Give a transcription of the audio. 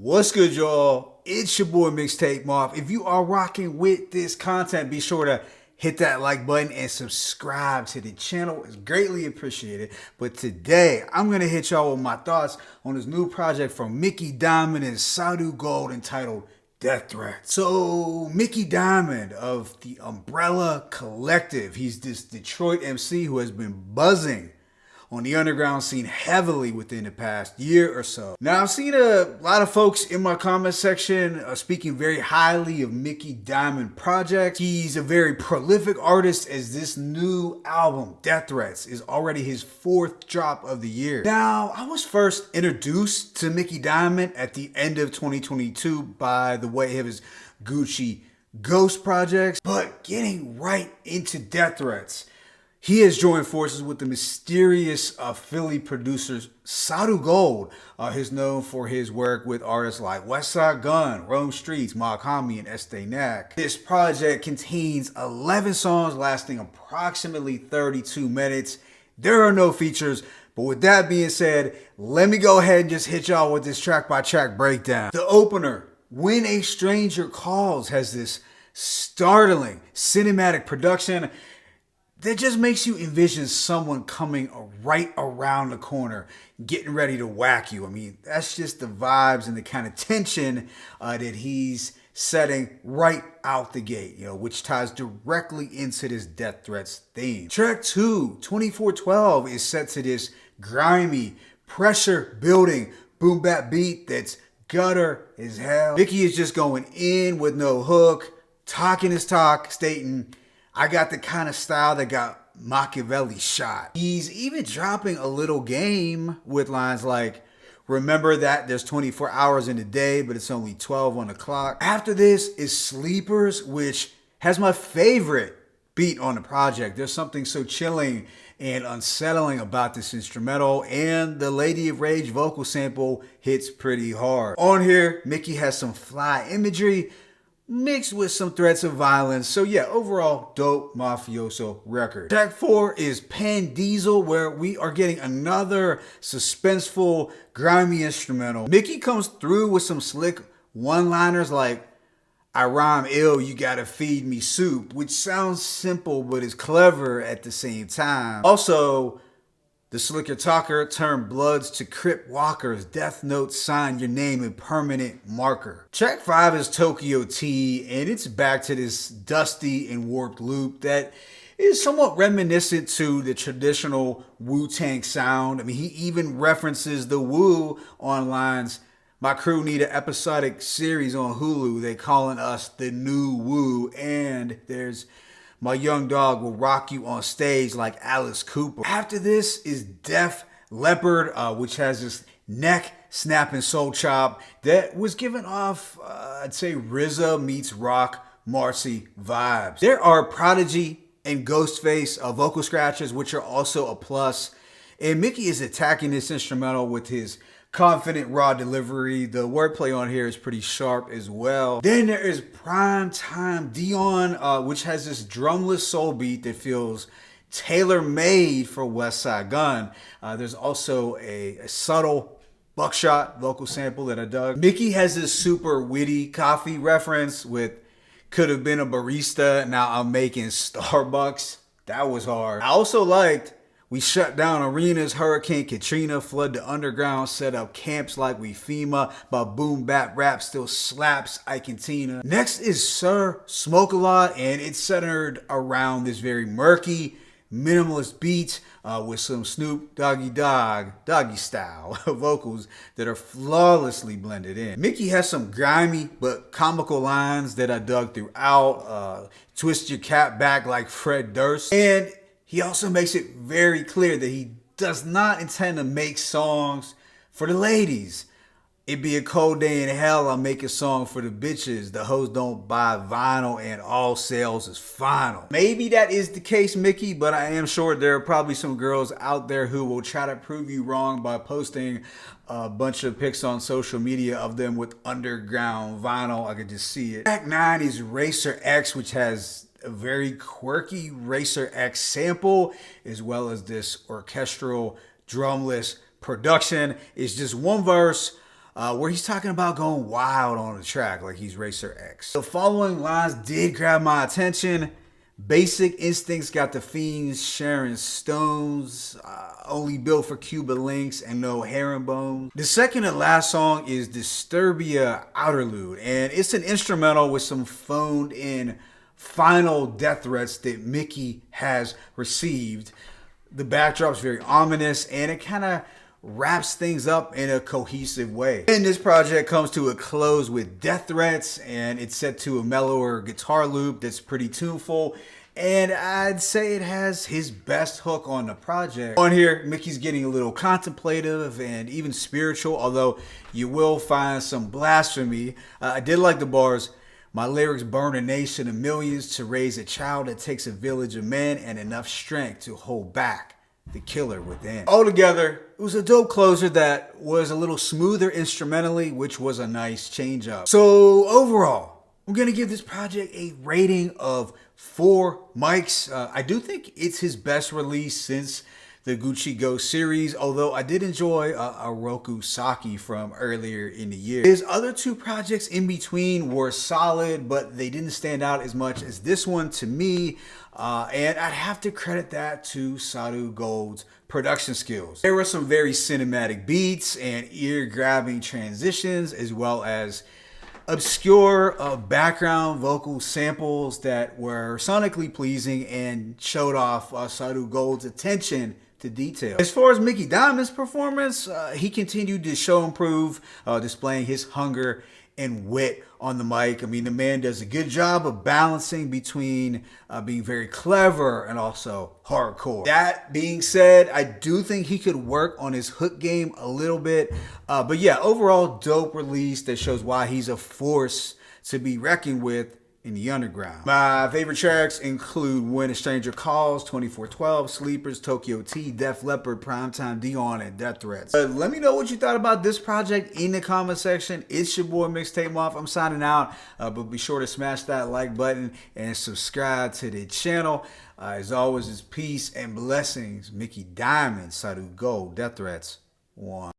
What's good, y'all? It's your boy Mixtape Moth. If you are rocking with this content, be sure to hit that like button and subscribe to the channel. It's greatly appreciated. But today, I'm going to hit y'all with my thoughts on this new project from Mickey Diamond and Sadhugold entitled Death Threat. So, Mickey Diamond of the Umbrella Collective. He's this Detroit MC who has been buzzing on the underground scene heavily within the past year or so. Now, I've seen a lot of folks in my comment section speaking very highly of Mickey Diamond projects. He's a very prolific artist, as this new album, Death Threats, is already his fourth drop of the year. Now, I was first introduced to Mickey Diamond at the end of 2022 by the way of his Gucci Ghost projects, but getting right into Death Threats, he has joined forces with the mysterious Philly producer Sadhugold. He's known for his work with artists like Westside Gunn, Rome Streetz, Mob Hami, and Estee Nack. This project contains 11 songs lasting approximately 32 minutes. There are no features, but with that being said, let me go ahead and just hit y'all with this track-by-track breakdown. The opener, When a Stranger Calls, has this startling cinematic production that just makes you envision someone coming right around the corner, getting ready to whack you. I mean, that's just the vibes and the kind of tension that he's setting right out the gate, which ties directly into this Death Threats theme. Track 2, 2412, is set to this grimy, pressure-building boom bap beat that's gutter as hell. Mickey is just going in with no hook, talking his talk, stating, "I got the kind of style that got Machiavelli shot." He's even dropping a little game with lines like, "Remember that there's 24 hours in a day, but it's only 12 on the clock." After this is Sleepers, which has my favorite beat on the project. There's something so chilling and unsettling about this instrumental, and the Lady of Rage vocal sample hits pretty hard. On here, Mickey has some fly imagery mixed with some threats of violence. So yeah, overall, dope Mafioso record. Track 4 is Pan Diesel, where we are getting another suspenseful, grimy instrumental. Mickey comes through with some slick one-liners like, "I rhyme ill, you gotta feed me soup," which sounds simple but is clever at the same time. Also, the slicker talker turned Bloods to Crip Walkers. Death notes sign your name in permanent marker. Track 5 is Tokyo T, and it's back to this dusty and warped loop that is somewhat reminiscent to the traditional Wu-Tang sound. I mean, he even references the Wu on lines, "My crew need an episodic series on Hulu. They calling us the new Wu." And there's, "My young dog will rock you on stage like Alice Cooper." After this is Def Leppard, which has this neck snapping soul chop that was given off, I'd say, RZA meets Rock Marcy vibes. There are Prodigy and Ghostface vocal scratches, which are also a plus. And Mickey is attacking this instrumental with his confident raw delivery. The wordplay on here is pretty sharp as well. Then there is Prime Time Dion, which has this drumless soul beat that feels tailor-made for Westside Gunn. There's also a subtle buckshot vocal sample that I dug. Mickey has this super witty coffee reference with "could have been a barista, now I'm making Starbucks." That was hard. I also liked "we shut down arenas, Hurricane Katrina, flood the underground, set up camps like we FEMA, but boom bap rap still slaps, Ike and Tina." Next is Sir Smoke-A-Lot, and it's centered around this very murky, minimalist beat with some Snoop Doggy style vocals that are flawlessly blended in. Mickey has some grimy but comical lines that I dug throughout. "Twist your cap back like Fred Durst." And he also makes it very clear that he does not intend to make songs for the ladies. "It be a cold day in hell, I'll make a song for the bitches. The hoes don't buy vinyl and all sales is final." Maybe that is the case, Mickey, but I am sure there are probably some girls out there who will try to prove you wrong by posting a bunch of pics on social media of them with underground vinyl. I could just see it. Track 9 is Racer X, which has a very quirky Racer X sample, as well as this orchestral drumless production. It's just one verse, where he's talking about going wild on the track like he's Racer X. The following lines did grab my attention. Basic instincts got the fiends sharing stones, only built for Cuban links and no herringbone. The second and last song is Disturbia Outerlude, and it's an instrumental with some phoned in final death threats that Mickey has received. The backdrop's very ominous, and it kind of wraps things up in a cohesive way. And this project comes to a close with death threats, and it's set to a mellower guitar loop that's pretty tuneful, and I'd say it has his best hook on the project. On here, Mickey's getting a little contemplative and even spiritual, although you will find some blasphemy. I did like the bars. My lyrics burn a nation of millions to raise a child that takes a village of men and enough strength to hold back the killer within. Altogether, it was a dope closer that was a little smoother instrumentally, which was a nice change up. So overall, I'm gonna give this project a rating of 4 mics. I do think it's his best release since the Gucci Go series, although I did enjoy Oroku Saki from earlier in the year. His other 2 projects in between were solid, but they didn't stand out as much as this one to me. And I'd have to credit that to Sadhugold's production skills. There were some very cinematic beats and ear-grabbing transitions, as well as obscure background vocal samples that were sonically pleasing and showed off Sadhugold's attention to detail. As far as Mickey Diamond's performance, he continued to show improve, displaying his hunger and wit on the mic. I mean, the man does a good job of balancing between being very clever and also hardcore. That being said, I do think he could work on his hook game a little bit. But yeah, overall dope release that shows why he's a force to be reckoned with in the underground. My favorite tracks include When a Stranger Calls, 2412, Sleepers, Tokyo T, Def Leppard, Primetime Dion, and Death Threats. Let me know what you thought about this project in the comment section. It's your boy Mixtape Moth. I'm signing out, but be sure to smash that like button and subscribe to the channel. As always, it's peace and blessings. Mickey Diamond, Sadhugold, Death Threats 1.